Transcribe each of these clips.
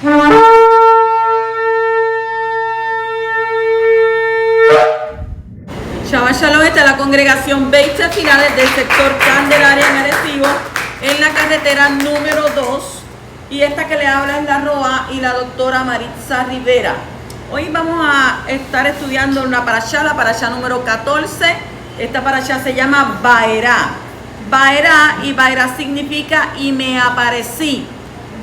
Shabbat Shalom, esta es la congregación Beit Finales del sector Candelaria en Arecibo, en la carretera número 2. Y esta que le habla es la Roa y la doctora Maritza Rivera. Hoy vamos a estar estudiando una parashá, la parashá número 14. Esta parashá se llama Vaerá. Vaerá, y Vaerá significa y me aparecí.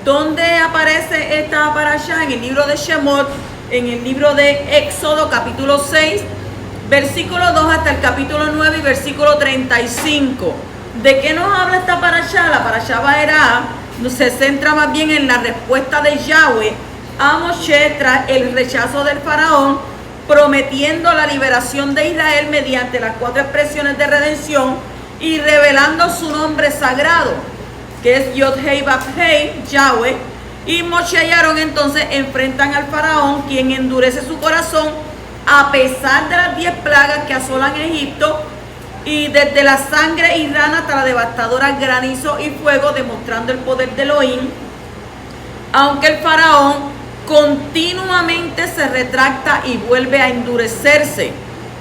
¿Dónde aparece esta parashá? En el libro de Shemot, en el libro de Éxodo, capítulo 6, versículo 2 hasta el capítulo 9 y versículo 35. ¿De qué nos habla esta parashá? La parashá Vaerá se centra más bien en la respuesta de Yahweh a Moshe tras el rechazo del faraón, prometiendo la liberación de Israel mediante las 4 expresiones de redención y revelando su nombre sagrado, que es Yod-Hei Vav-Hei, Yahweh. Y Moshe y Aarón entonces enfrentan al faraón, quien endurece su corazón a pesar de las 10 plagas que asolan Egipto, y desde la sangre y rana hasta la devastadora granizo y fuego, demostrando el poder de Elohim. Aunque el faraón continuamente se retracta y vuelve a endurecerse,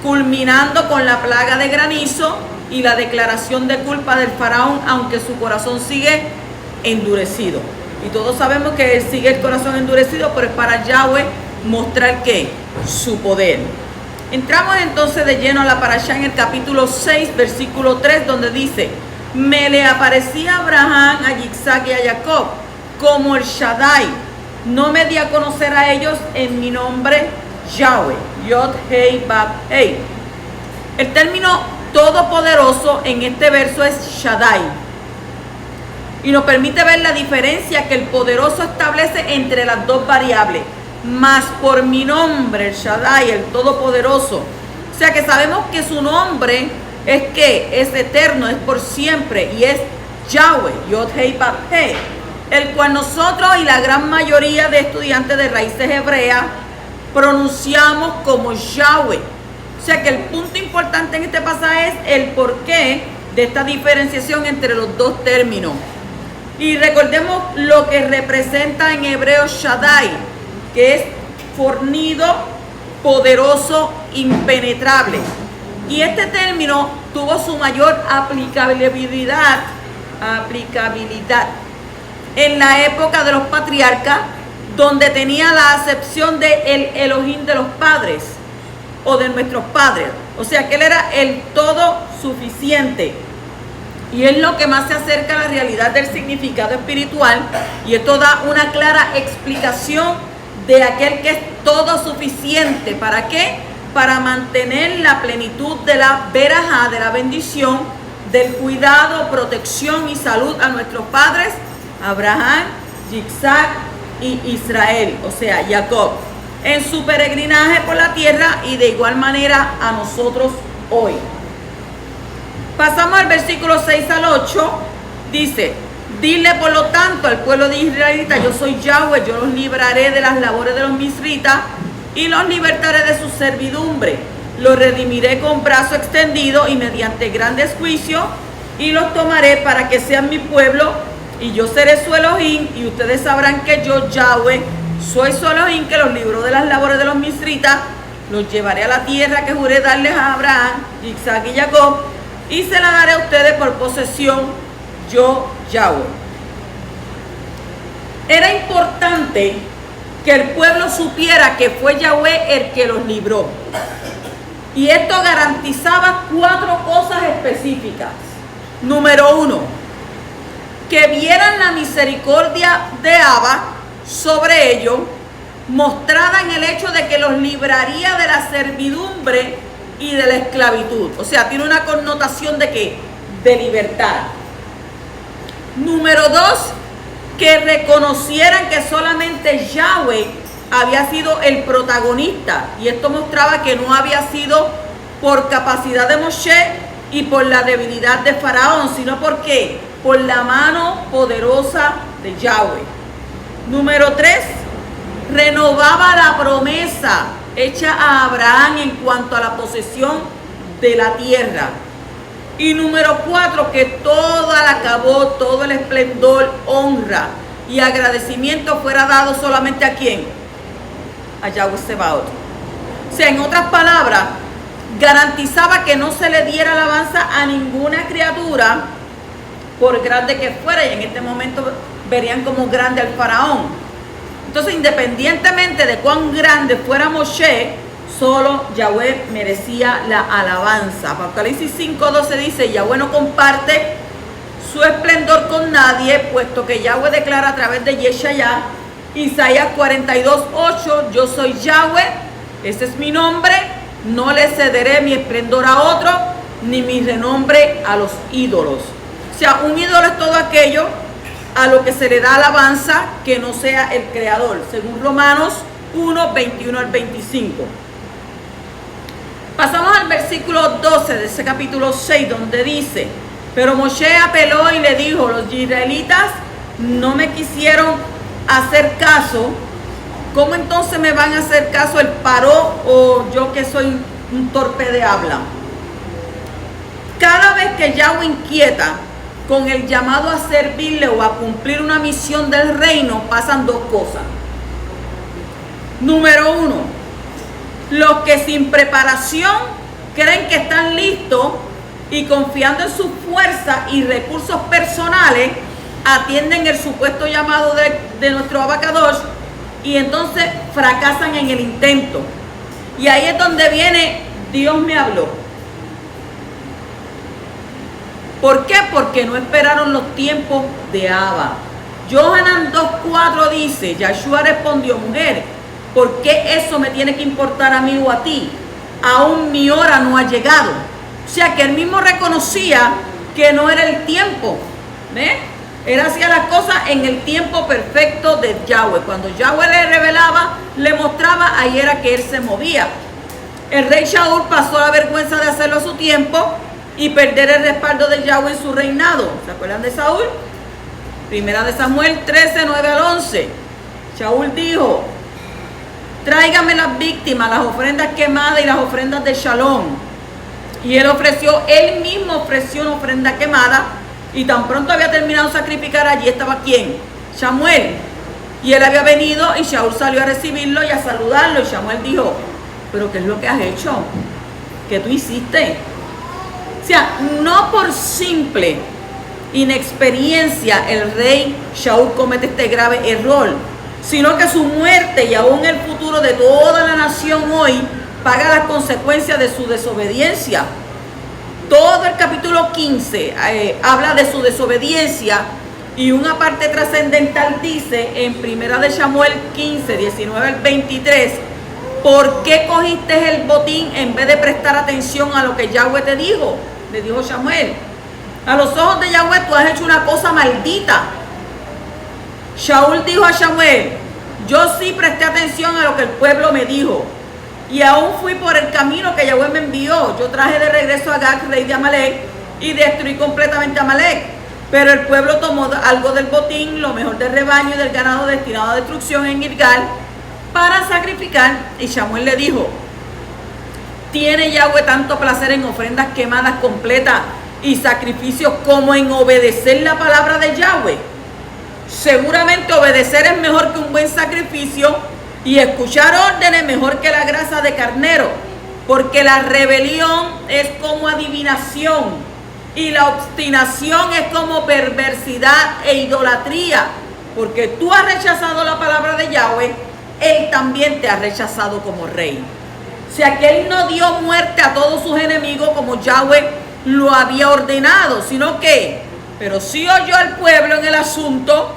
culminando con la plaga de granizo y la declaración de culpa del faraón, aunque su corazón sigue endurecido. Y todos sabemos que él sigue el corazón endurecido, pero es para Yahweh mostrar que su poder. Entramos entonces de lleno a la parashá en el capítulo 6, versículo 3, donde dice: me le aparecía a Abraham, a Yitzhak y a Jacob como el Shaddai. No me di a conocer a ellos en mi nombre Yahweh, Yod-Hei Vav-Hei. El término todopoderoso en este verso es Shaddai, y nos permite ver la diferencia que el poderoso establece entre las dos variables. Mas por mi nombre, el Shaddai, el todopoderoso. O sea que sabemos que su nombre es eterno, es por siempre, y es Yahweh, Yod-Hei Vav-Hei, el cual nosotros y la gran mayoría de estudiantes de raíces hebreas pronunciamos como Yahweh. O sea que el punto importante en este pasaje es el porqué de esta diferenciación entre los dos términos. Y recordemos lo que representa en hebreo Shaddai, que es fornido, poderoso, impenetrable. Y este término tuvo su mayor aplicabilidad en la época de los patriarcas, donde tenía la acepción de el Elohim de los padres o de nuestros padres. O sea que él era el todo suficiente. Y es lo que más se acerca a la realidad del significado espiritual. Y esto da una clara explicación de aquel que es todo suficiente. ¿Para qué? Para mantener la plenitud de la verajá, de la bendición, del cuidado, protección y salud a nuestros padres, Abraham, Yitzhak y Israel, o sea, Jacob, en su peregrinaje por la tierra, y de igual manera a nosotros hoy. Pasamos al versículo 6 al 8, dice: dile por lo tanto al pueblo de israelita, yo soy Yahweh, yo los libraré de las labores de los misritas y los libertaré de su servidumbre. Los redimiré con brazo extendido y mediante grandes juicios, y los tomaré para que sean mi pueblo, y yo seré su Elohim, y ustedes sabrán que yo, Yahweh, soy su Elohim, que los libró de las labores de los misritas. Los llevaré a la tierra que juré darles a Abraham, Isaac y Jacob, y se la daré a ustedes por posesión, yo, Yahweh. Era importante que el pueblo supiera que fue Yahweh el que los libró. Y esto garantizaba 4 cosas específicas. Número 1, que vieran la misericordia de Abba sobre ellos, mostrada en el hecho de que los libraría de la servidumbre y de la esclavitud. O sea, tiene una connotación de ¿qué? De libertad. Número 2, que reconocieran que solamente Yahweh había sido el protagonista, y esto mostraba que no había sido por capacidad de Moshe y por la debilidad de Faraón, sino porque por la mano poderosa de Yahweh. Número 3, renovaba la promesa hecha a Abraham en cuanto a la posesión de la tierra. Y número 4, que toda la cabot, todo el esplendor, honra y agradecimiento fuera dado solamente ¿a quién? A Yahweh Sebaot. O sea, en otras palabras, garantizaba que no se le diera alabanza a ninguna criatura, por grande que fuera, y en este momento verían como grande al faraón. Entonces, independientemente de cuán grande fuera Moshe, solo Yahweh merecía la alabanza. Apocalipsis 5:12 dice: Yahweh no comparte su esplendor con nadie, puesto que Yahweh declara a través de Yeshaya. Isaías 42:8: yo soy Yahweh, ese es mi nombre, no le cederé mi esplendor a otro, ni mi renombre a los ídolos. O sea, un ídolo es todo aquello a lo que se le da alabanza que no sea el creador, según Romanos 1:21 al 25. Pasamos al versículo 12 de ese capítulo 6, donde dice: pero Moshe apeló y le dijo: los israelitas no me quisieron hacer caso, ¿cómo entonces me van a hacer caso el paró o yo que soy un torpe de habla? Cada vez que Yahweh inquieta con el llamado a servirle o a cumplir una misión del reino, pasan dos cosas. Número uno, los que sin preparación creen que están listos y confiando en sus fuerzas y recursos personales, atienden el supuesto llamado de nuestro Abacadosh y entonces fracasan en el intento. Y ahí es donde viene: Dios me habló. ¿Por qué? Porque no esperaron los tiempos de Abba. Johanan 2:4 dice: Yahshua respondió: mujer, ¿por qué eso me tiene que importar a mí o a ti? Aún mi hora no ha llegado. O sea que él mismo reconocía que no era el tiempo. ¿Ves? Él hacía las cosas en el tiempo perfecto de Yahweh. Cuando Yahweh le revelaba, le mostraba, ahí era que él se movía. El rey Shaul pasó la vergüenza de hacerlo a su tiempo y perder el respaldo de Yahweh en su reinado. ¿Se acuerdan de Saúl? Primera de Samuel 13, 9 al 11. Shaul dijo: tráigame las víctimas, las ofrendas quemadas y las ofrendas de Shalom. Y él mismo ofreció una ofrenda quemada, y tan pronto había terminado de sacrificar, allí estaba ¿quién? Samuel. Y él había venido y Shaul salió a recibirlo y a saludarlo, y Samuel dijo: ¿pero qué es lo que has hecho? ¿Qué tú hiciste? O sea, no por simple inexperiencia el rey Shaul comete este grave error, sino que su muerte y aún el futuro de toda la nación hoy paga las consecuencias de su desobediencia. Todo el capítulo 15 habla de su desobediencia, y una parte trascendental dice en Primera de Samuel 15, 19 al 23: ¿por qué cogiste el botín en vez de prestar atención a lo que Yahweh te dijo? Le dijo Samuel: a los ojos de Yahweh tú has hecho una cosa maldita. Shaul dijo a Samuel: yo sí presté atención a lo que el pueblo me dijo, y aún fui por el camino que Yahweh me envió. Yo traje de regreso a Agag, rey de Amalek, y destruí completamente a Amalek. Pero el pueblo tomó algo del botín, lo mejor del rebaño y del ganado destinado a destrucción en Gilgal, para sacrificar. Y Samuel le dijo: ¿tiene Yahweh tanto placer en ofrendas quemadas completas y sacrificios como en obedecer la palabra de Yahweh? Seguramente obedecer es mejor que un buen sacrificio, y escuchar órdenes mejor que la grasa de carnero, porque la rebelión es como adivinación y la obstinación es como perversidad e idolatría. Porque tú has rechazado la palabra de Yahweh, él también te ha rechazado como rey. O sea que él no dio muerte a todos sus enemigos como Yahweh lo había ordenado, sino que, pero sí oyó al pueblo en el asunto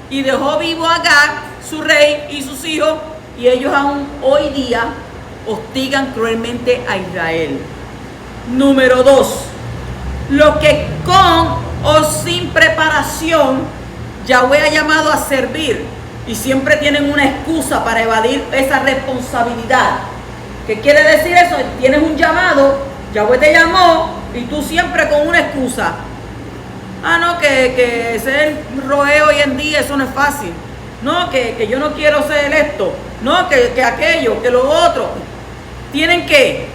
y dejó vivo a Agag, su rey, y sus hijos, y ellos aún hoy día hostigan cruelmente a Israel. Número 2, los que con o sin preparación Yahweh ha llamado a servir y siempre tienen una excusa para evadir esa responsabilidad. ¿Qué quiere decir eso? Tienes un llamado, Yahweh te llamó y tú siempre con una excusa. Ah, no, que ser roe hoy en día, eso no es fácil. No, que yo no quiero ser esto. No, que aquello, que lo otro. Tienen que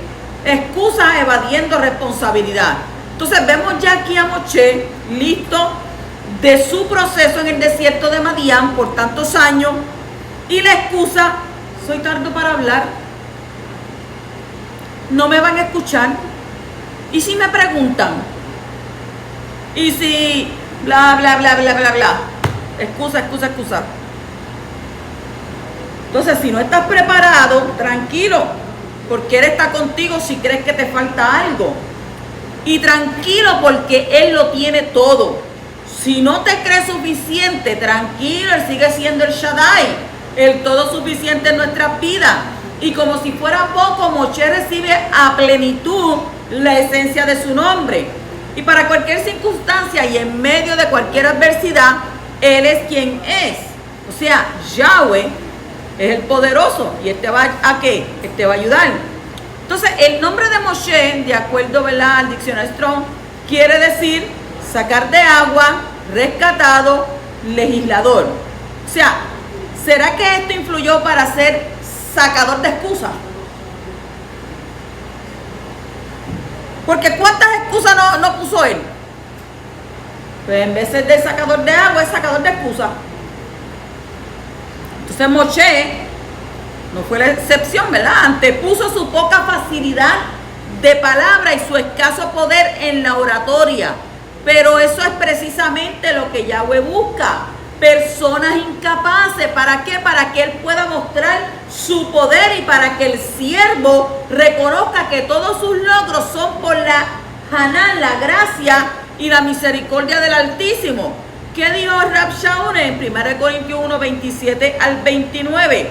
excusas evadiendo responsabilidad. Entonces vemos ya aquí a Moshe listo, de su proceso en el desierto de Madián por tantos años, y la excusa: soy tardo para hablar, no me van a escuchar, y si me preguntan, y si bla bla bla bla bla bla, excusa. Entonces, si no estás preparado, tranquilo, porque Él está contigo si crees que te falta algo, y tranquilo porque Él lo tiene todo. Si no te crees suficiente, tranquilo, Él sigue siendo el Shaddai, el todo suficiente en nuestras vidas. Y como si fuera poco, Moshe recibe a plenitud la esencia de su nombre. Y para cualquier circunstancia y en medio de cualquier adversidad, Él es quien es. O sea, Yahweh es el poderoso, y Él te va a ¿qué? Él te va a ayudar. Entonces, el nombre de Moshe, de acuerdo, ¿verdad?, al diccionario Strong, quiere decir sacar de agua, rescatado, legislador. O sea, ¿será que esto influyó para ser sacador de excusas? Porque ¿cuántas excusas no puso él? Pues en vez de sacador de agua, es sacador de excusas. Entonces Moshe no fue la excepción, ¿verdad? Antepuso su poca facilidad de palabra y su escaso poder en la oratoria. Pero eso es precisamente lo que Yahweh busca. Personas incapaces. ¿Para qué? Para que Él pueda mostrar su poder y para que el siervo reconozca que todos sus logros son por la Hanán, la gracia y la misericordia del Altísimo. ¿Qué dijo Rab Shaul en 1 Corintios 1, 27 al 29?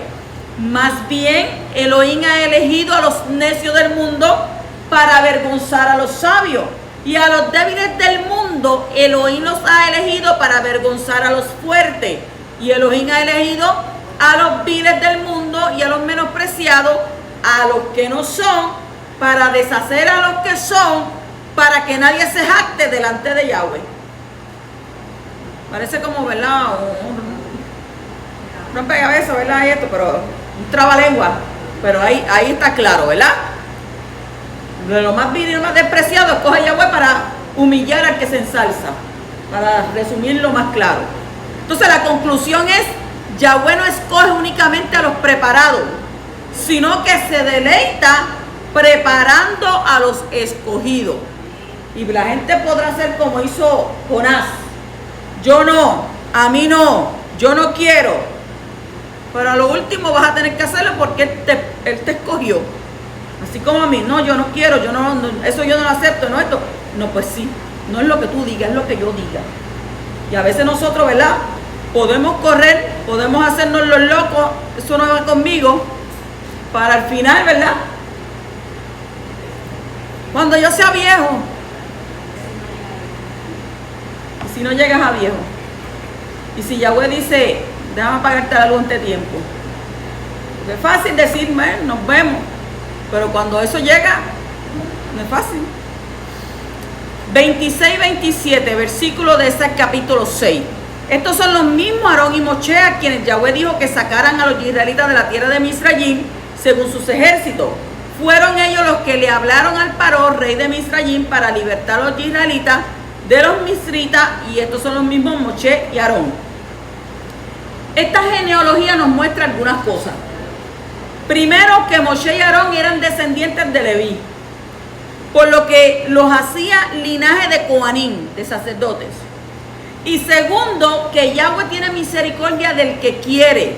Más bien, Elohim ha elegido a los necios del mundo para avergonzar a los sabios. Y a los débiles del mundo, Elohim los ha elegido para avergonzar a los fuertes. Y Elohim ha elegido a los viles del mundo y a los menospreciados, a los que no son, para deshacer a los que son, para que nadie se jacte delante de Yahweh. Parece como, ¿verdad?, un rompecabezas, ¿verdad?, y esto, pero un trabalengua. Pero ahí está claro, ¿verdad? De lo más vil y lo más despreciado, escoge Yahweh para humillar al que se ensalza, para resumirlo más claro. Entonces la conclusión es: Yahweh no escoge únicamente a los preparados, sino que se deleita preparando a los escogidos. Y la gente podrá hacer como hizo Jonás: yo no, a mí no, yo no quiero. Pero a lo último vas a tener que hacerlo porque Él te escogió. Así como a mí: no, yo no quiero, eso yo no lo acepto, no esto. No, pues sí, no es lo que tú digas, es lo que yo diga. Y a veces nosotros, ¿verdad?, podemos correr, podemos hacernos los locos, eso no va conmigo, para al final, ¿verdad?, cuando yo sea viejo, y si no llegas a viejo, y si Yahweh dice: déjame pagarte la luz en este tiempo, porque es fácil decir: nos vemos. Pero cuando eso llega, no es fácil. 26-27, versículo de ese capítulo 6. Estos son los mismos Aarón y Moshe a quienes Yahweh dijo que sacaran a los israelitas de la tierra de Misrayim según sus ejércitos. Fueron ellos los que le hablaron al Paró, rey de Misrayim, para libertar a los israelitas de los misritas, y estos son los mismos Moshe y Aarón. Esta genealogía nos muestra algunas cosas. Primero, que Moshe y Aarón eran descendientes de Leví, por lo que los hacía linaje de Coanín, de sacerdotes. Y segundo, que Yahweh tiene misericordia del que quiere,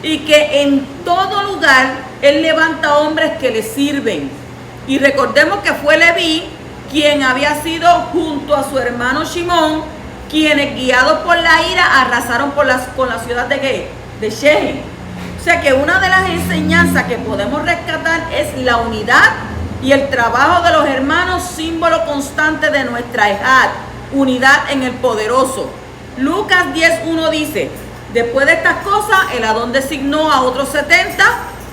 y que en todo lugar Él levanta hombres que le sirven. Y recordemos que fue Leví quien había sido, junto a su hermano Shimón, quienes guiados por la ira arrasaron con la ciudad de Shechem. O sea que una de las enseñanzas que podemos rescatar es la unidad y el trabajo de los hermanos, símbolo constante de nuestra Ejad, unidad en el poderoso. Lucas 10:1 dice: después de estas cosas, el Adón designó a otros 70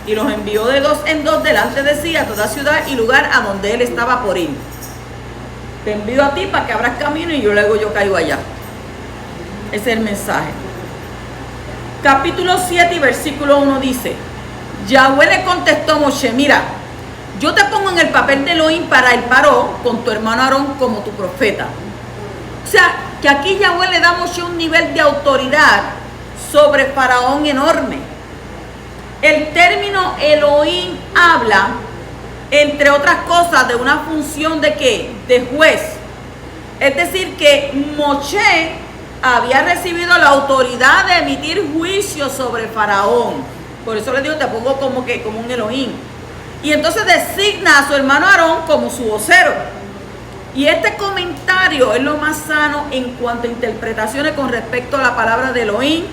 y los envió de dos en dos delante de sí a toda ciudad y lugar a donde él estaba por ir. Te envío a ti para que abras camino y luego yo caigo allá. Ese es el mensaje. Capítulo 7 y versículo 1 dice: Yahweh le contestó a Moshe: mira, yo te pongo en el papel de Elohim para el Paró con tu hermano Aarón como tu profeta. O sea, que aquí Yahweh le da a Moshe un nivel de autoridad sobre Faraón enorme. El término Elohim habla, entre otras cosas, de una función de ¿qué? De juez. Es decir, que Moshe había recibido la autoridad de emitir juicio sobre Faraón. Por eso le digo, te pongo como un Elohim. Y entonces designa a su hermano Aarón como su vocero. Y este comentario es lo más sano en cuanto a interpretaciones con respecto a la palabra de Elohim,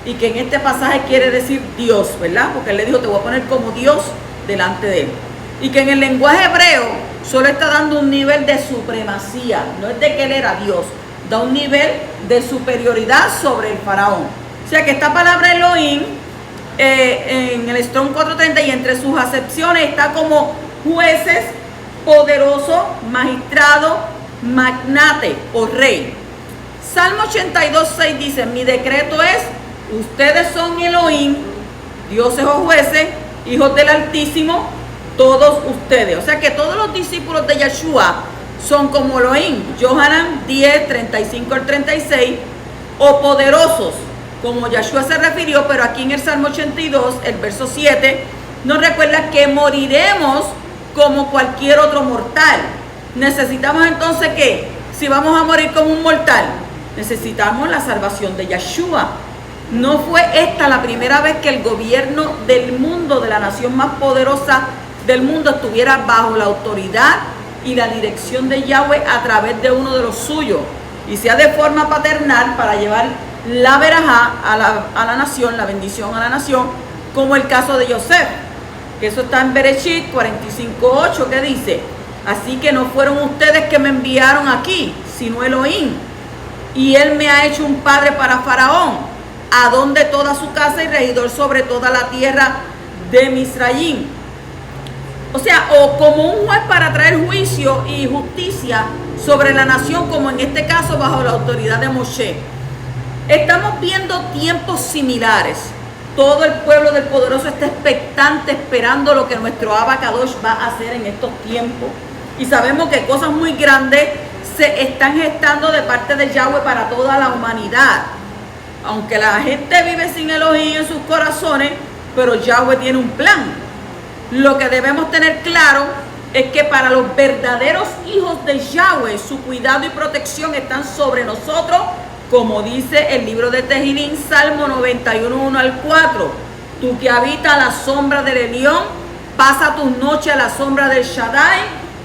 y que en este pasaje quiere decir Dios, ¿verdad? Porque él le dijo, te voy a poner como Dios delante de él. Y que en el lenguaje hebreo solo está dando un nivel de supremacía, no es de que él era Dios, da un nivel de superioridad sobre el faraón. O sea que esta palabra Elohim, en el Strong 430 y entre sus acepciones está como jueces, poderoso, magistrado, magnate o rey. Salmo 82:6 dice, mi decreto es, ustedes son Elohim, dioses o jueces, hijos del Altísimo, todos ustedes. O sea que todos los discípulos de Yeshua son como Elohim. Yohanan 10:35 al 36, o poderosos, como Yeshua se refirió, pero aquí en el Salmo 82, el verso 7, nos recuerda que moriremos como cualquier otro mortal. Necesitamos entonces ¿qué? Si vamos a morir como un mortal, necesitamos la salvación de Yeshua. No fue esta la primera vez que el gobierno del mundo, de la nación más poderosa del mundo, estuviera bajo la autoridad y la dirección de Yahweh a través de uno de los suyos, y sea de forma paternal para llevar la verajá a la nación, la bendición a la nación, como el caso de Yosef, que eso está en Bereshit 45:8, que dice, así que no fueron ustedes que me enviaron aquí, sino Elohim, y él me ha hecho un padre para Faraón, Adón de toda su casa y regidor sobre toda la tierra de Misraim. O sea, o como un juez para traer juicio y justicia sobre la nación, como en este caso bajo la autoridad de Moshe. Estamos viendo tiempos similares. Todo el pueblo del poderoso está expectante, esperando lo que nuestro Abba Kadosh va a hacer en estos tiempos. Y sabemos que cosas muy grandes se están gestando de parte de Yahweh para toda la humanidad. Aunque la gente vive sin Elohim en sus corazones, pero Yahweh tiene un plan. Lo que debemos tener claro es que para los verdaderos hijos de Yahweh, su cuidado y protección están sobre nosotros, como dice el libro de Tehillim, Salmo 91:1 al 4. Tú que habitas a la sombra del Elión, pasa tus noches a la sombra del Shaddai,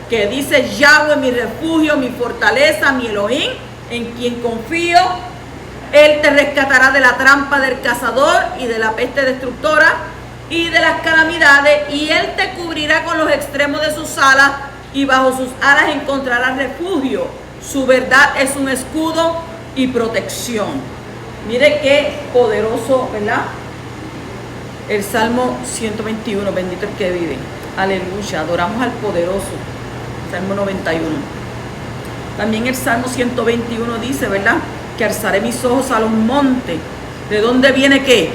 que dice Yahweh, mi refugio, mi fortaleza, mi Elohim, en quien confío. Él te rescatará de la trampa del cazador y de la peste destructora y de las calamidades, y Él te cubrirá con los extremos de sus alas, y bajo sus alas encontrarás refugio. Su verdad es un escudo y protección. Mire qué poderoso, ¿verdad? El Salmo 121, bendito el que vive. Aleluya, adoramos al poderoso. Salmo 91. También el Salmo 121 dice, ¿verdad?, que alzaré mis ojos a los montes. ¿De dónde viene qué?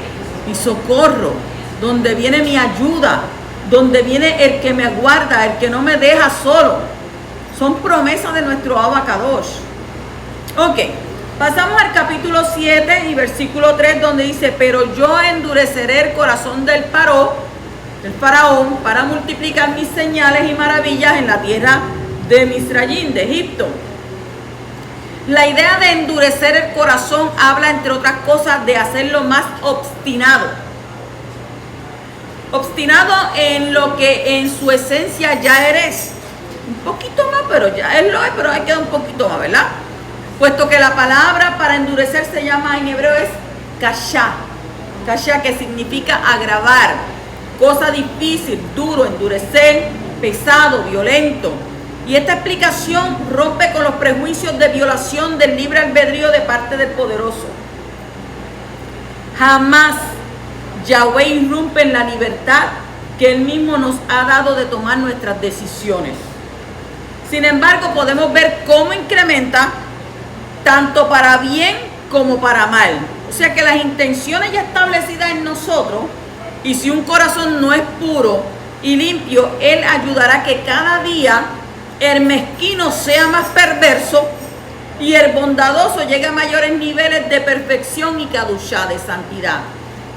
Mi socorro. ¿Dónde viene mi ayuda? ¿Dónde viene el que me aguarda, el que no me deja solo? Son promesas de nuestro Abba Kadosh. Ok, pasamos al capítulo 7 y versículo 3, donde dice, pero yo endureceré el corazón del faraón, para multiplicar mis señales y maravillas en la tierra de Misraim, de Egipto. La idea de endurecer el corazón habla, entre otras cosas, de hacerlo más obstinado. Obstinado en lo que en su esencia ya eres. Un poquito más, pero ya él lo es, pero hay que dar un poquito más, ¿verdad? Puesto que la palabra para endurecer se llama en hebreo es kashá. Kashá, que significa agravar. Cosa difícil, duro, endurecer, pesado, violento. Y esta explicación rompe con los prejuicios de violación del libre albedrío de parte del poderoso. Jamás Yahweh irrumpe en la libertad que Él mismo nos ha dado de tomar nuestras decisiones. Sin embargo, podemos ver cómo incrementa tanto para bien como para mal. O sea que las intenciones ya establecidas en nosotros, y si un corazón no es puro y limpio, Él ayudará a que cada día el mezquino sea más perverso y el bondadoso llega a mayores niveles de perfección y cadushá, de santidad.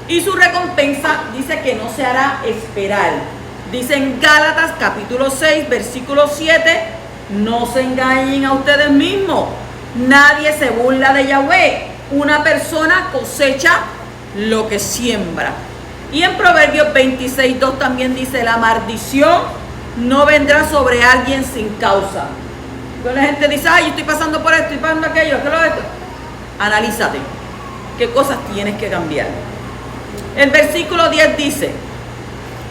Y su recompensa dice que no se hará esperar. Dice en Gálatas capítulo 6, versículo 7, no se engañen a ustedes mismos. Nadie se burla de Yahweh. Una persona cosecha lo que siembra. Y en Proverbios 26, 2 también dice, la maldición no vendrá sobre alguien sin causa. Cuando la gente dice, ay, yo estoy pasando por esto, estoy pasando aquello, ¿qué es esto? Analízate. ¿Qué cosas tienes que cambiar? El versículo 10 dice,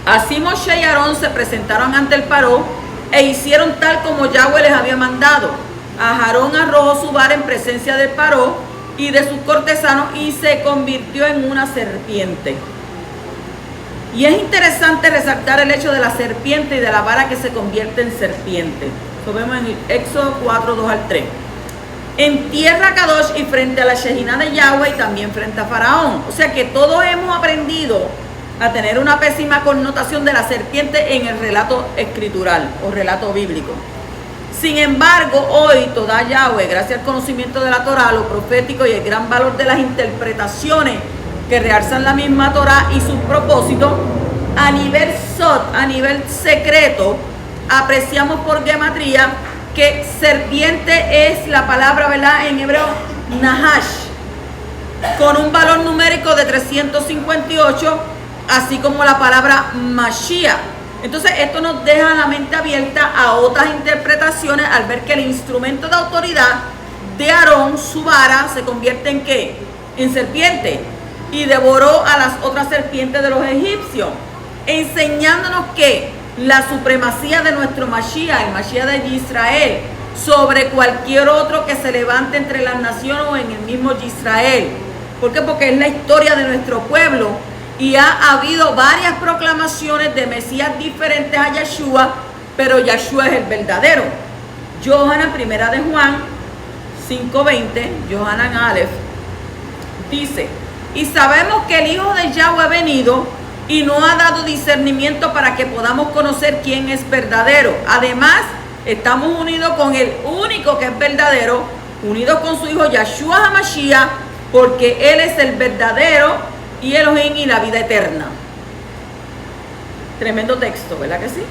así Moshe y Aarón se presentaron ante el Paró e hicieron tal como Yahweh les había mandado. Aarón arrojó su vara en presencia del Paró y de sus cortesanos y se convirtió en una serpiente. Y es interesante resaltar el hecho de la serpiente y de la vara que se convierte en serpiente. Lo vemos en Éxodo 4, 2 al 3. En tierra Kadosh y frente a la Shejina de Yahweh y también frente a Faraón. O sea que todos hemos aprendido a tener una pésima connotación de la serpiente en el relato escritural o relato bíblico. Sin embargo, hoy toda Yahweh, gracias al conocimiento de la Torah, lo profético y el gran valor de las interpretaciones que realzan la misma Torah y sus propósitos, a nivel sot, a nivel secreto, apreciamos por gematría que serpiente es la palabra, ¿verdad? En hebreo, nahash, con un valor numérico de 358, así como la palabra Mashiach. Entonces esto nos deja la mente abierta a otras interpretaciones al ver que el instrumento de autoridad de Aarón, su vara, se convierte en ¿qué? En serpiente, y devoró a las otras serpientes de los egipcios, enseñándonos que la supremacía de nuestro Mashiach, el Mashiach de Israel, sobre cualquier otro que se levante entre las naciones o en el mismo Israel. ¿Por qué? Porque es la historia de nuestro pueblo y ha habido varias proclamaciones de Mesías diferentes a Yeshua, pero Yeshua es el verdadero. Yohanan, primera de Juan 5:20, Yohanan Aleph, dice, y sabemos que el Hijo de Yahweh ha venido y no ha dado discernimiento para que podamos conocer quién es verdadero. Además, estamos unidos con el único que es verdadero, unidos con su Hijo Yeshua HaMashiach, porque Él es el verdadero y Elohim y la vida eterna. Tremendo texto, ¿verdad que sí?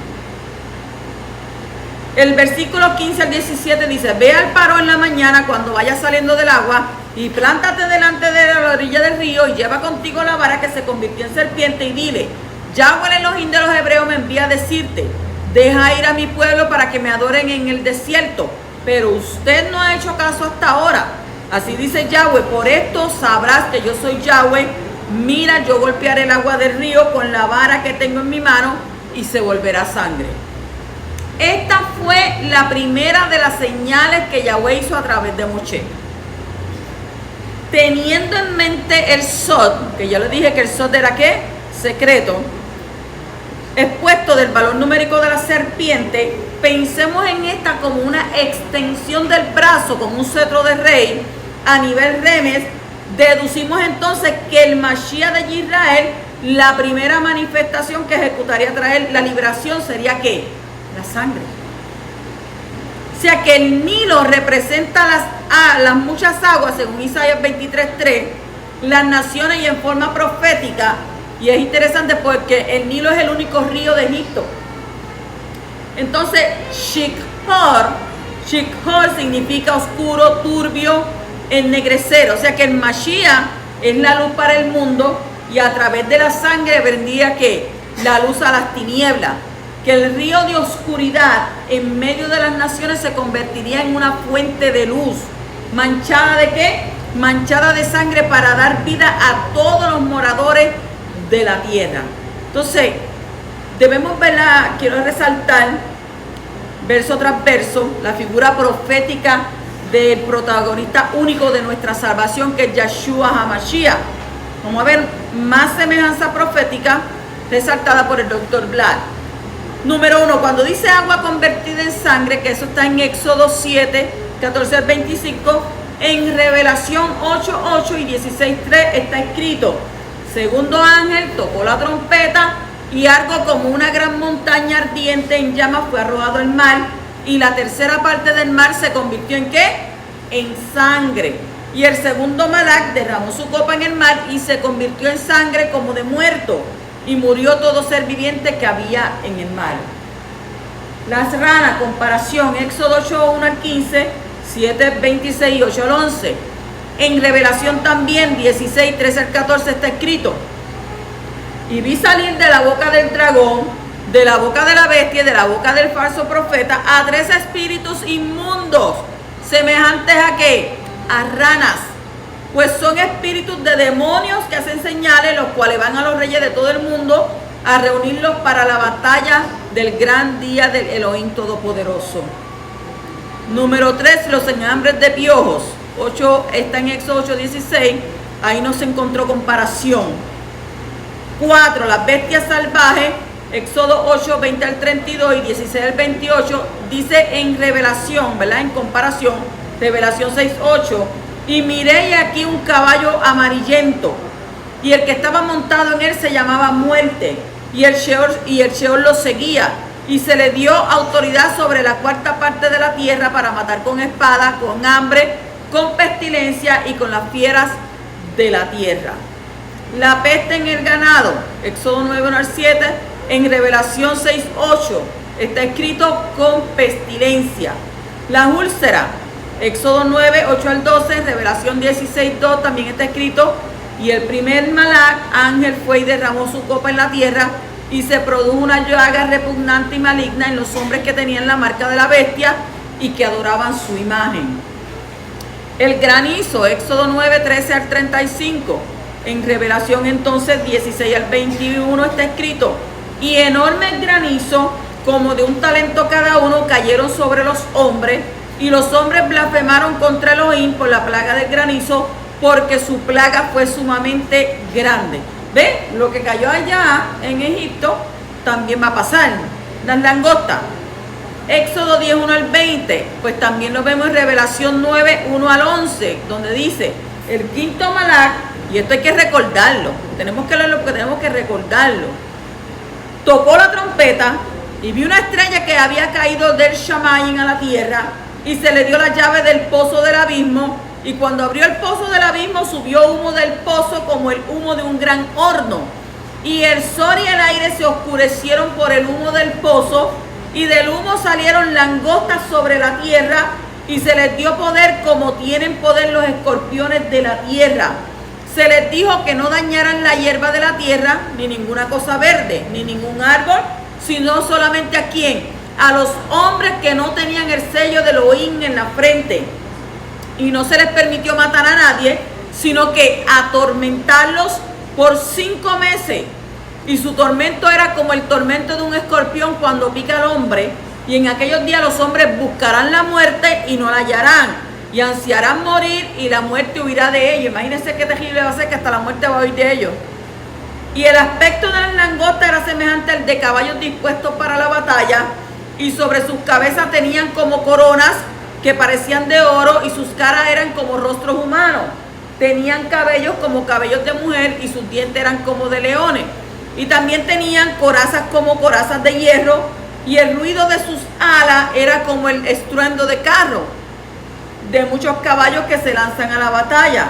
El versículo 15 al 17 dice, ve al Paró en la mañana cuando vayas saliendo del agua y plántate delante de la orilla del río y lleva contigo la vara que se convirtió en serpiente y dile, Yahweh el Elohim de los hebreos me envía a decirte, deja ir a mi pueblo para que me adoren en el desierto, pero usted no ha hecho caso hasta ahora. Así dice Yahweh, por esto sabrás que yo soy Yahweh. Mira, yo golpearé el agua del río con la vara que tengo en mi mano y se volverá sangre. Esta fue la primera de las señales que Yahweh hizo a través de Moshe. Teniendo en mente el sod, que ya le dije que el sod era ¿qué? Secreto, expuesto del valor numérico de la serpiente, pensemos en esta como una extensión del brazo, como un cetro de rey, a nivel remes. Deducimos entonces que el Mashiach de Israel, la primera manifestación que ejecutaría traer la liberación sería ¿qué? La sangre. O sea que el Nilo representa las muchas aguas, según Isaías 23:3, las naciones y en forma profética. Y es interesante porque el Nilo es el único río de Egipto. Entonces, Shikhor significa oscuro, turbio, ennegrecer. O sea que el Mashiach es la luz para el mundo y a través de la sangre vendría que la luz a las tinieblas. Que el río de oscuridad en medio de las naciones se convertiría en una fuente de luz. ¿Manchada de qué? Manchada de sangre para dar vida a todos los moradores de la tierra. Entonces, debemos verla, quiero resaltar, verso tras verso, la figura profética del protagonista único de nuestra salvación, que es Yeshua HaMashiach. Vamos a ver más semejanza profética resaltada por el Dr. Vlad. Número 1, cuando dice agua convertida en sangre, que eso está en Éxodo 7, 14 al 25, en Revelación 8, 8 y 16, 3 está escrito, segundo ángel tocó la trompeta y algo como una gran montaña ardiente en llamas fue arrojado al mar y la tercera parte del mar se convirtió en ¿qué? en sangre. Y el segundo Malak derramó su copa en el mar y se convirtió en sangre como de muerto, y murió todo ser viviente que había en el mar. Las ranas, comparación, Éxodo 8, 1 al 15, 7, 26 y 8 al 11. En Revelación también 16, 13 al 14 está escrito: y vi salir de la boca del dragón, de la boca de la bestia y de la boca del falso profeta a 3 espíritus inmundos, semejantes a ¿qué? A ranas, pues son espíritus de demonios que hacen señales, los cuales van a los reyes de todo el mundo a reunirlos para la batalla del gran día del Elohim Todopoderoso. Número 3, los enjambres de piojos. 8 está en Éxodo 8, 16, ahí no se encontró comparación. 4, las bestias salvajes, Éxodo 8, 20 al 32 y 16 al 28, dice en Revelación, ¿verdad? En comparación, Revelación 6, 8, y miré y aquí un caballo amarillento, y el que estaba montado en él se llamaba Muerte, y el Sheol lo seguía, y se le dio autoridad sobre la cuarta parte de la tierra para matar con espada, con hambre, con pestilencia y con las fieras de la tierra. La peste en el ganado, Éxodo 9, 1 al 7, en Revelación 6, 8, está escrito con pestilencia. La úlcera, Éxodo 9, 8 al 12, Revelación 16, 2, también está escrito: y el primer Malak, ángel, fue y derramó su copa en la tierra, y se produjo una llaga repugnante y maligna en los hombres que tenían la marca de la bestia y que adoraban su imagen. El granizo, Éxodo 9, 13 al 35, en Revelación entonces 16 al 21 está escrito: y enormes granizo, como de un talento cada uno, cayeron sobre los hombres, y los hombres blasfemaron contra Elohim por la plaga del granizo, porque su plaga fue sumamente grande. ¿Ve? Lo que cayó allá en Egipto también va a pasar. Las langostas, Éxodo 10, 1 al 20, pues también lo vemos en Revelación 9, 1 al 11, donde dice: el quinto Malak, y esto hay que recordarlo, tenemos que leerlo porque tenemos que recordarlo, tocó la trompeta y vi una estrella que había caído del Shamayim a la tierra, y se le dio la llave del pozo del abismo, y cuando abrió el pozo del abismo subió humo del pozo como el humo de un gran horno, y el sol y el aire se oscurecieron por el humo del pozo, y del humo salieron langostas sobre la tierra, y se les dio poder como tienen poder los escorpiones de la tierra. Se les dijo que no dañaran la hierba de la tierra, ni ninguna cosa verde, ni ningún árbol, sino solamente ¿a quién? A los hombres que no tenían el sello de Elohim en la frente. Y no se les permitió matar a nadie, sino que atormentarlos por 5 meses. Y su tormento era como el tormento de un escorpión cuando pica al hombre. Y en aquellos días los hombres buscarán la muerte y no la hallarán, y ansiarán morir, y la muerte huirá de ellos. Imagínense qué terrible va a ser, que hasta la muerte va a huir de ellos. Y el aspecto de las langostas era semejante al de caballos dispuestos para la batalla, y sobre sus cabezas tenían como coronas que parecían de oro, y sus caras eran como rostros humanos. Tenían cabellos como cabellos de mujer, y sus dientes eran como de leones. Y también tenían corazas como corazas de hierro, y el ruido de sus alas era como el estruendo de carro, de muchos caballos que se lanzan a la batalla.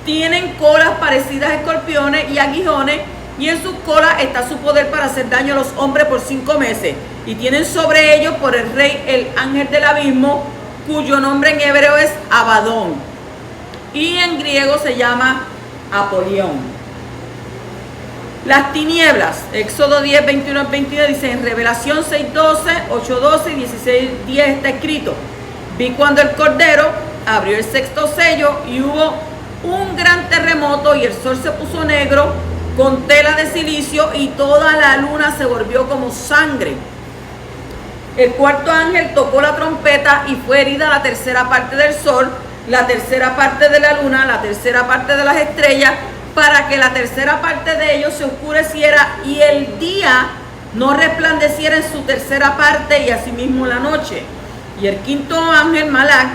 Tienen colas parecidas a escorpiones y aguijones, y en sus colas está su poder para hacer daño a los hombres por 5 meses. Y tienen sobre ellos por el rey, el ángel del abismo, cuyo nombre en hebreo es Abadón, y en griego se llama Apolión. Las tinieblas, Éxodo 10, 21 al 22, dice en Revelación 6, 12, 8, 12 y 16, 10 está escrito: vi cuando el Cordero abrió el 6º sello, y hubo un gran terremoto, y el sol se puso negro con tela de silicio, y toda la luna se volvió como sangre. El 4º ángel tocó la trompeta, y fue herida la tercera parte del sol, la tercera parte de la luna, la tercera parte de las estrellas, para que la tercera parte de ellos se oscureciera, y el día no resplandeciera en su tercera parte, y asimismo la noche. Y el 5º ángel, Malak,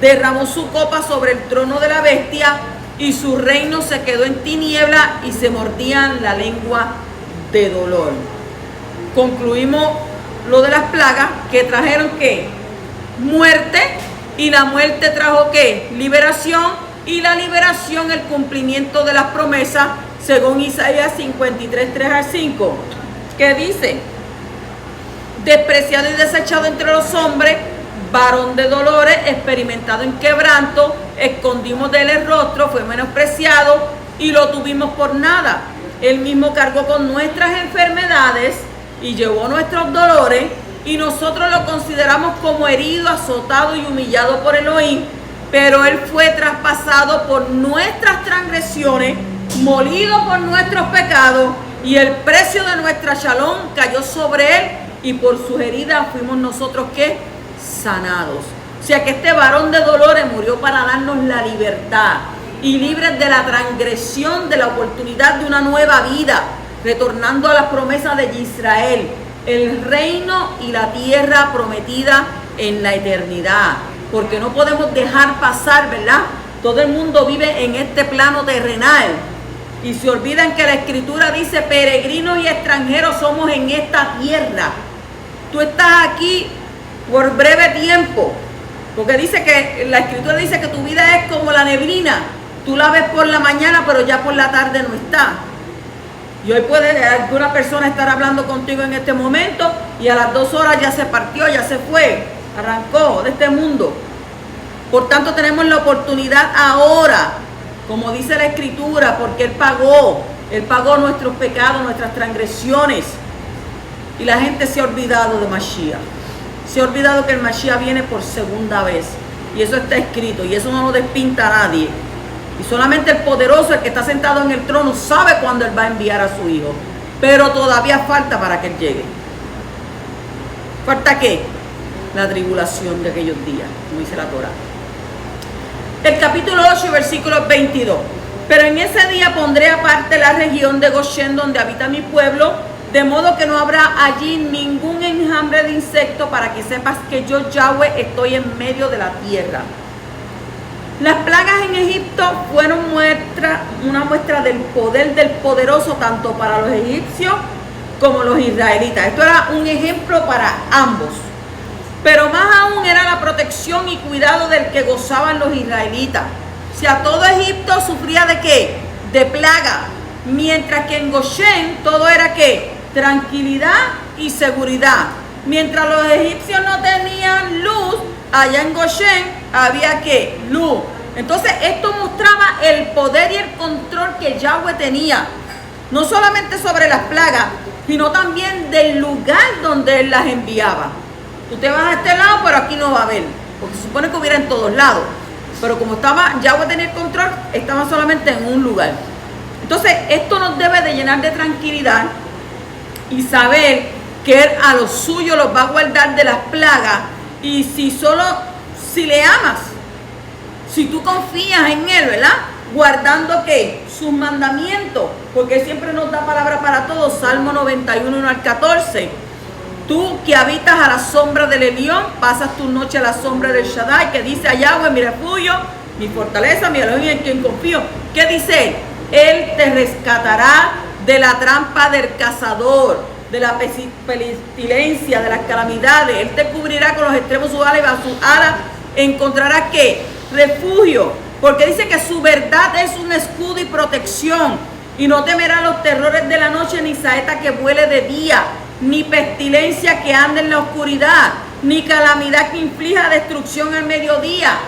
derramó su copa sobre el trono de la bestia, y su reino se quedó en tiniebla, y se mordían la lengua de dolor. Concluimos lo de las plagas, que trajeron ¿qué? Muerte, Y la muerte trajo ¿qué? Liberación, y la liberación el cumplimiento de las promesas, según Isaías 53, 3 al 5, que dice: despreciado y desechado entre los hombres, varón de dolores, experimentado en quebranto, escondimos de él el rostro, fue menospreciado y lo tuvimos por nada. Él mismo cargó con nuestras enfermedades y llevó nuestros dolores, y nosotros lo consideramos como herido, azotado y humillado por Elohim, pero él fue traspasado por nuestras transgresiones, molido por nuestros pecados, y el precio de nuestra shalom cayó sobre él, y por sus heridas fuimos nosotros ¿qué? Sanados. O sea que este varón de dolores murió para darnos la libertad y libres de la transgresión, de la oportunidad de una nueva vida, retornando a las promesas de Israel, el reino y la tierra prometida en la eternidad. Porque no podemos dejar pasar, ¿verdad? Todo el mundo vive en este plano terrenal y se olvidan que la escritura dice: peregrinos y extranjeros somos en esta tierra. Tú estás aquí por breve tiempo, porque dice que la escritura dice que tu vida es como la neblina. Tú la ves por la mañana, pero ya por la tarde no está. Y hoy puede alguna persona estar hablando contigo en este momento y a las 2 horas ya se partió, ya se fue, arrancó de este mundo. Por tanto, tenemos la oportunidad ahora, como dice la escritura, porque Él pagó nuestros pecados, nuestras transgresiones. Y la gente se ha olvidado de Mashiach. Se ha olvidado que el Mashiach viene por segunda vez. Y eso está escrito, y eso no lo despinta a nadie. Y solamente el poderoso, el que está sentado en el trono, sabe cuándo Él va a enviar a su Hijo. Pero todavía falta para que Él llegue. ¿Falta qué? La tribulación de aquellos días, como dice la Torah. El capítulo 8, versículo 22. Pero en ese día pondré aparte la región de Goshen, donde habita mi pueblo, de modo que no habrá allí ningún enjambre de insecto, para que sepas que yo, Yahweh, estoy en medio de la tierra. Las plagas en Egipto fueron una muestra del poder del poderoso, tanto para los egipcios como los israelitas. Esto era un ejemplo para ambos. Pero más aún era la protección y cuidado del que gozaban los israelitas. O sea, todo Egipto sufría ¿de qué? De plaga. Mientras que en Goshen todo era ¿qué? Tranquilidad y seguridad. Mientras los egipcios no tenían luz, allá en Goshen había ¿qué? Luz. Entonces esto mostraba el poder y el control que Yahweh tenía, no solamente sobre las plagas, sino también del lugar donde Él las enviaba. Tú te vas a este lado, pero aquí no va a haber, porque se supone que hubiera en todos lados. Pero como Yahweh tenía el control, estaba solamente en un lugar. Entonces esto nos debe de llenar de tranquilidad y saber que Él a los suyos los va a guardar de las plagas. Y si le amas, si tú confías en Él, ¿verdad? Guardando ¿qué? Sus mandamientos, porque Él siempre nos da palabra para todos. Salmo 91, 1 al 14. Tú que habitas a la sombra del Elión, pasas tu noche a la sombra del Shaddai, que dice a Yahweh, mi refugio, mi fortaleza, mi Elohim en quien confío. ¿Qué dice Él? Él te rescatará de la trampa del cazador, de la pestilencia, de las calamidades. Él te cubrirá con los extremos de sus alas, y bajo sus alas encontrarás ¿qué? Refugio, porque dice que su verdad es un escudo y protección, y no temerá los terrores de la noche, ni saeta que vuele de día, ni pestilencia que ande en la oscuridad, ni calamidad que inflija destrucción al mediodía.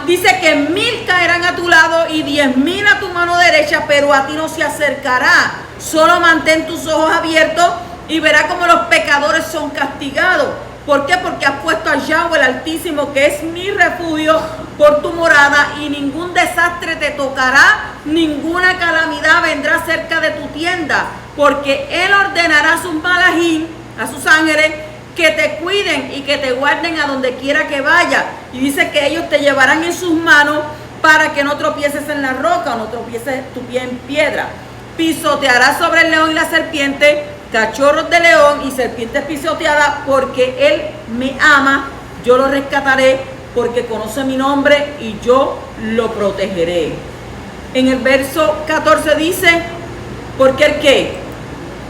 Dice que 1000 caerán a tu lado y 10.000 a tu mano derecha, pero a ti no se acercará. Solo mantén tus ojos abiertos y verás cómo los pecadores son castigados. ¿Por qué? Porque has puesto a Yahweh el Altísimo, que es mi refugio, por tu morada, y ningún desastre te tocará, ninguna calamidad vendrá cerca de tu tienda, porque Él ordenará a sus malajín, a sus ángeles, que te cuiden y que te guarden a donde quiera que vaya. Y dice que ellos te llevarán en sus manos para que no tropieces en la roca o no tropieces tu pie en piedra. Pisotearás sobre el león y la serpiente, cachorros de león y serpientes pisoteadas, porque Él me ama, yo lo rescataré, porque conoce mi nombre y yo lo protegeré. En el verso 14 dice, porque el que,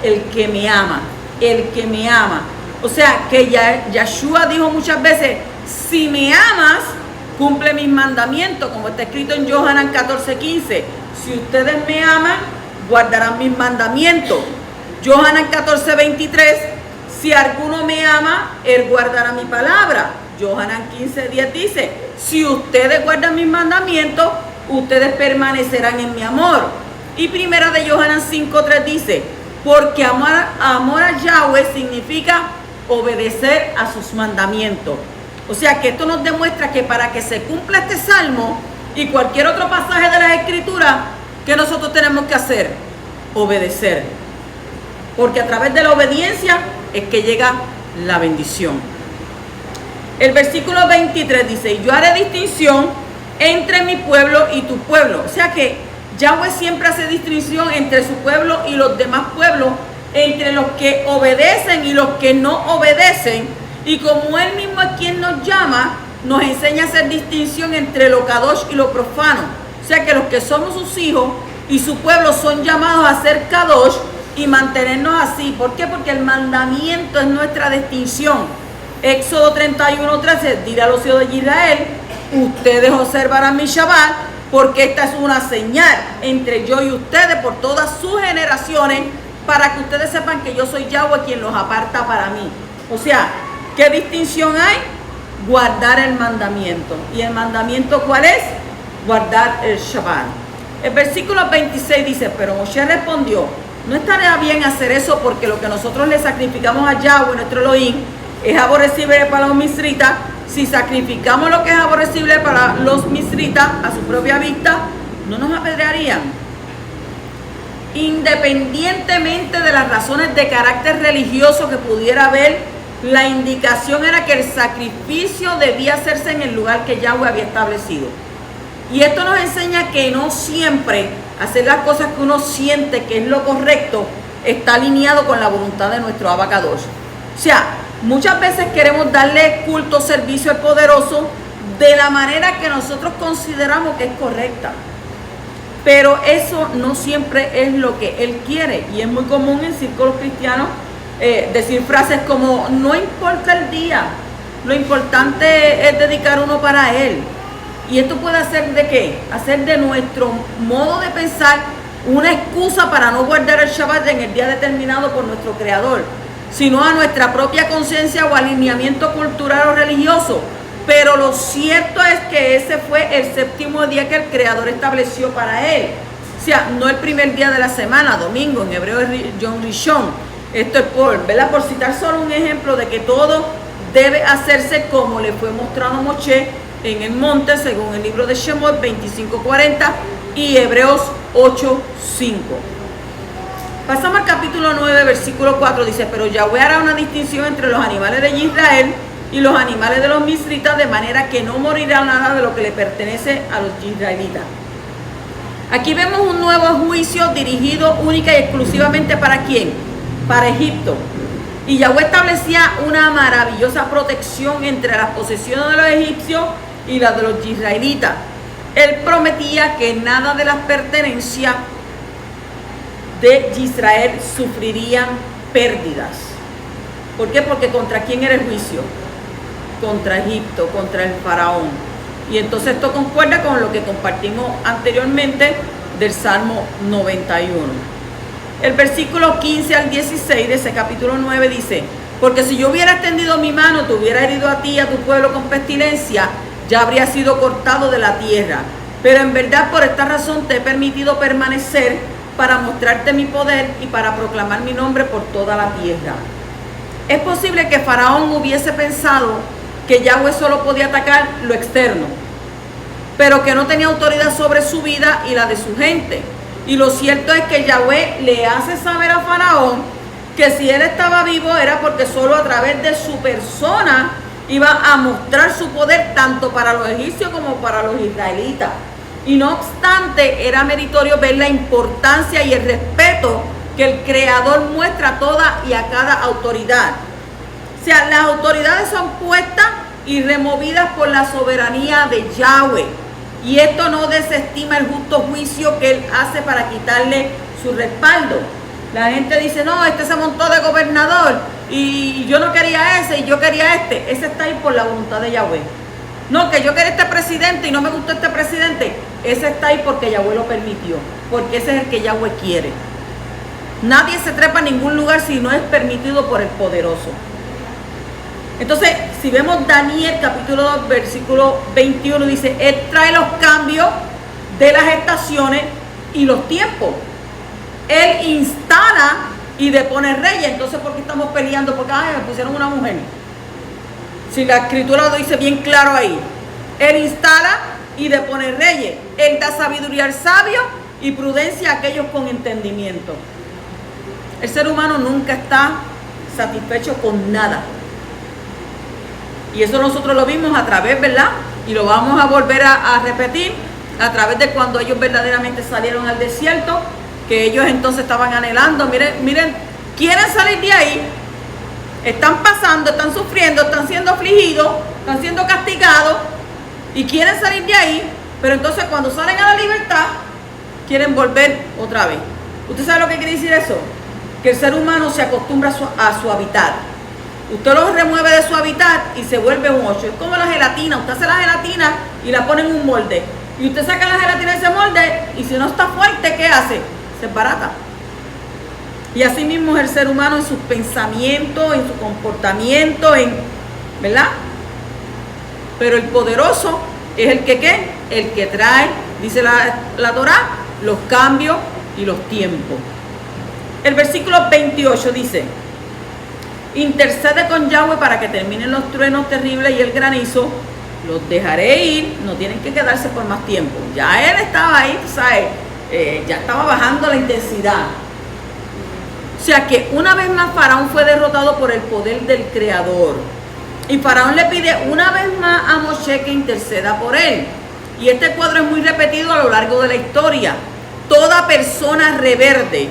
el que me ama, el que me ama. O sea que Yahshua dijo muchas veces, si me amas, cumple mis mandamientos, como está escrito en Johanan 14:15. Si ustedes me aman, guardarán mis mandamientos. Johanan 14:23. Si alguno me ama, él guardará mi palabra. Johanan 15:10 dice, si ustedes guardan mis mandamientos, ustedes permanecerán en mi amor. Y primera de Johanan 5:3 dice, porque amor a Yahweh significa obedecer a sus mandamientos. O sea que esto nos demuestra que para que se cumpla este salmo y cualquier otro pasaje de las Escrituras, ¿qué nosotros tenemos que hacer? Obedecer. Porque a través de la obediencia es que llega la bendición. El versículo 23 dice, y yo haré distinción entre mi pueblo y tu pueblo. O sea que Yahweh siempre hace distinción entre su pueblo y los demás pueblos, entre los que obedecen y los que no obedecen. Y como Él mismo es quien nos llama, nos enseña a hacer distinción entre lo kadosh y lo profano. O sea que los que somos sus hijos y su pueblo son llamados a ser kadosh y mantenernos así. ¿Por qué? Porque el mandamiento es nuestra distinción. Éxodo 31:13, dirá a los hijos de Israel, ustedes observarán mi Shabbat, porque esta es una señal entre yo y ustedes por todas sus generaciones, para que ustedes sepan que yo soy Yahweh quien los aparta para mí. O sea, ¿qué distinción hay? Guardar el mandamiento. ¿Y el mandamiento cuál es? Guardar el Shabbat. El versículo 26 dice, pero Moshe respondió, no estaría bien hacer eso porque lo que nosotros le sacrificamos a Yahweh, nuestro Elohim, es aborrecible para los misritas. Si sacrificamos lo que es aborrecible para los misritas a su propia vista, no nos apedrearían. Independientemente de las razones de carácter religioso que pudiera haber, la indicación era que el sacrificio debía hacerse en el lugar que Yahweh había establecido. Y esto nos enseña que no siempre hacer las cosas que uno siente que es lo correcto está alineado con la voluntad de nuestro Abacadosh. O sea, muchas veces queremos darle culto, servicio al poderoso de la manera que nosotros consideramos que es correcta. Pero eso no siempre es lo que Él quiere. Y es muy común en círculos cristianos decir frases como, no importa el día, lo importante es dedicar uno para Él. Y esto puede hacer de qué? Hacer de nuestro modo de pensar una excusa para no guardar el Shabbat en el día determinado por nuestro Creador, sino a nuestra propia conciencia o alineamiento cultural o religioso. Pero lo cierto es que ese fue el séptimo día que el Creador estableció para Él. O sea, no el primer día de la semana, domingo, en hebreo es Yom Rishon. Esto es ¿verdad? Por citar solo un ejemplo de que todo debe hacerse como le fue mostrado a Moshe en el monte, según el libro de Shemot 25:40 y Hebreos 8:5. Pasamos al capítulo 9, versículo 4, dice, pero Yahweh hará una distinción entre los animales de Israel y los animales de los misritas, de manera que no morirá nada de lo que le pertenece a los israelitas. Aquí vemos un nuevo juicio dirigido única y exclusivamente ¿para quién? Para Egipto. Y Yahweh establecía una maravillosa protección entre las posesiones de los egipcios y las de los israelitas. Él prometía que nada de las pertenencias de Israel sufrirían pérdidas. ¿Por qué? Porque ¿contra quién era el juicio? Contra Egipto, contra el faraón. Y entonces esto concuerda con lo que compartimos anteriormente del Salmo 91. El versículo 15 al 16 de ese capítulo 9 dice, porque si yo hubiera extendido mi mano, te hubiera herido a ti y a tu pueblo con pestilencia, ya habría sido cortado de la tierra. Pero en verdad por esta razón te he permitido permanecer, para mostrarte mi poder y para proclamar mi nombre por toda la tierra. Es posible que Faraón hubiese pensado que Yahweh solo podía atacar lo externo, pero que no tenía autoridad sobre su vida y la de su gente. Y lo cierto es que Yahweh le hace saber a Faraón que si él estaba vivo era porque solo a través de su persona iba a mostrar su poder tanto para los egipcios como para los israelitas. Y no obstante, era meritorio ver la importancia y el respeto que el Creador muestra a toda y a cada autoridad. O sea, las autoridades son puestas y removidas por la soberanía de Yahweh. Y esto no desestima el justo juicio que Él hace para quitarle su respaldo. La gente dice, no, este se montó de gobernador y yo no quería ese y yo quería este. Ese está ahí por la voluntad de Yahweh. No, que yo quería este presidente y no me gustó este presidente. Ese está ahí porque Yahweh lo permitió, porque ese es el que Yahweh quiere. Nadie se trepa a ningún lugar si no es permitido por el poderoso. Entonces, si vemos Daniel capítulo 2, versículo 21, dice, Él trae los cambios de las estaciones y los tiempos. Él instala y depone reyes. Entonces, ¿por qué estamos peleando? Porque me pusieron una mujer. Si la escritura lo dice bien claro ahí. Él instala y depone reyes. Él da sabiduría al sabio y prudencia a aquellos con entendimiento. El ser humano nunca está satisfecho con nada. Y eso nosotros lo vimos a través, ¿verdad? Y lo vamos a volver a repetir a través de cuando ellos verdaderamente salieron al desierto, que ellos entonces estaban anhelando. Miren, quieren salir de ahí, están pasando, están sufriendo, están siendo afligidos, están siendo castigados y quieren salir de ahí, pero entonces cuando salen a la libertad, quieren volver otra vez. ¿Usted sabe lo que quiere decir eso? Que el ser humano se acostumbra a su hábitat. Usted lo remueve de su hábitat y se vuelve un 8. Es como la gelatina. Usted hace la gelatina y la pone en un molde. Y usted saca la gelatina de ese molde y si no está fuerte, ¿qué hace? Se barata. Y así mismo es el ser humano en sus pensamientos, en su comportamiento, ¿verdad? Pero el poderoso es el que ¿qué? El que trae, dice la Torá, los cambios y los tiempos. El versículo 28 dice, intercede con Yahweh para que terminen los truenos terribles y el granizo, los dejaré ir, no tienen que quedarse por más tiempo. Ya él estaba ahí, tú sabes, ya estaba bajando la intensidad. O sea que una vez más Faraón fue derrotado por el poder del Creador. Y Faraón le pide una vez más a Moshe que interceda por él. Y este cuadro es muy repetido a lo largo de la historia. Toda persona reverde,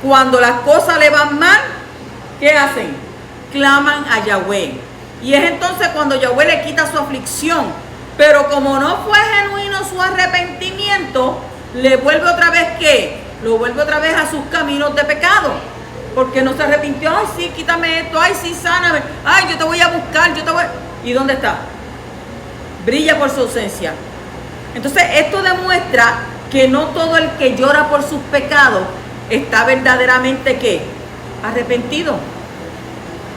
cuando las cosas le van mal, ¿qué hacen? Claman a Yahweh. Y es entonces cuando Yahweh le quita su aflicción. Pero como no fue genuino su arrepentimiento, le vuelve otra vez ¿qué? Lo vuelve otra vez a sus caminos de pecado. Porque no se arrepintió. Ay, sí, quítame esto. Ay, sí, sáname. Ay, yo te voy a buscar. ¿Y dónde está? Brilla por su ausencia. Entonces, esto demuestra que no todo el que llora por sus pecados está verdaderamente ¿qué? Arrepentido.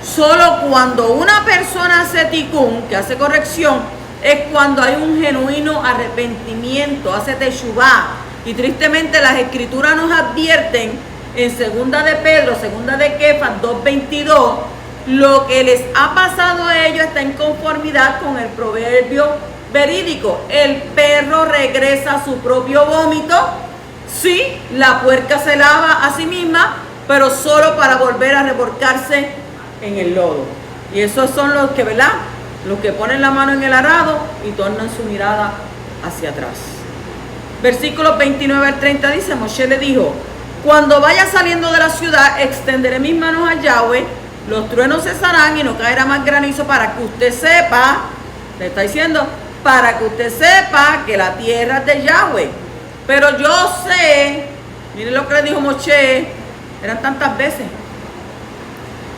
Solo cuando una persona hace tikkun, que hace corrección, es cuando hay un genuino arrepentimiento, hace teshuvá. Y tristemente las escrituras nos advierten en segunda de Pedro, segunda de Kefas 2:22, lo que les ha pasado a ellos está en conformidad con el proverbio verídico. El perro regresa a su propio vómito. Sí, la puerca se lava a sí misma, pero solo para volver a revolcarse en el lodo. Y esos son los que, ¿verdad? Los que ponen la mano en el arado y tornan su mirada hacia atrás. Versículos 29 al 30 dice, Moshe le dijo, cuando vaya saliendo de la ciudad, extenderé mis manos a Yahweh, los truenos cesarán y no caerá más granizo para que usted sepa, le está diciendo, para que usted sepa que la tierra es de Yahweh. Pero yo sé, miren lo que le dijo Moshe, eran tantas veces,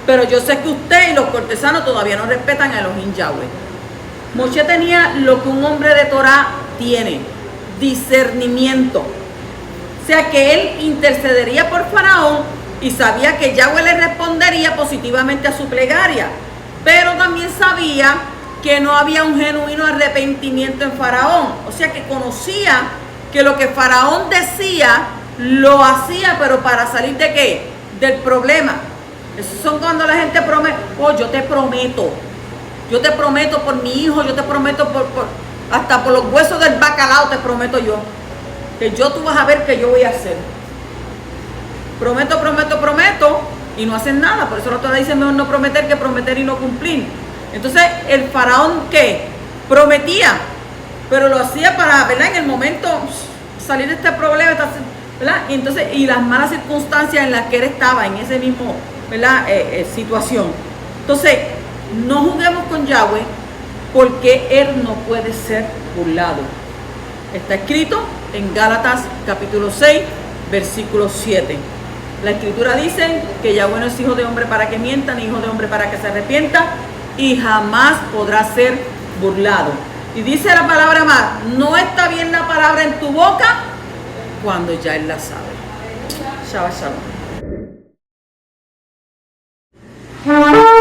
pero yo sé que usted y los cortesanos todavía no respetan a Elohim Yahweh. Moshe tenía lo que un hombre de Torah tiene, discernimiento. O sea que él intercedería por Faraón y sabía que Yahweh le respondería positivamente a su plegaria. Pero también sabía que no había un genuino arrepentimiento en Faraón. O sea que conocía que lo que Faraón decía, lo hacía, pero para salir de ¿qué? Del problema. Esos son cuando la gente promete, oh, yo te prometo por mi hijo, yo te prometo hasta por los huesos del bacalao te prometo yo, que tú vas a ver que yo voy a hacer. Prometo, y no hacen nada. Por eso los otros dicen mejor no prometer que prometer y no cumplir. Entonces, el faraón, ¿qué? Prometía, pero lo hacía para, ¿verdad? En el momento salir de este problema, ¿verdad? Y entonces, y las malas circunstancias en las que él estaba, en ese mismo, ¿verdad? Situación. Entonces, no juguemos con Yahweh, porque él no puede ser burlado. Está escrito en Gálatas capítulo 6, versículo 7. La escritura dice que Yahweh no es hijo de hombre para que mienta, ni hijo de hombre para que se arrepienta, y jamás podrá ser burlado. Y dice la palabra más, no está bien la palabra en tu boca cuando ya Él la sabe. Shabbat shalom.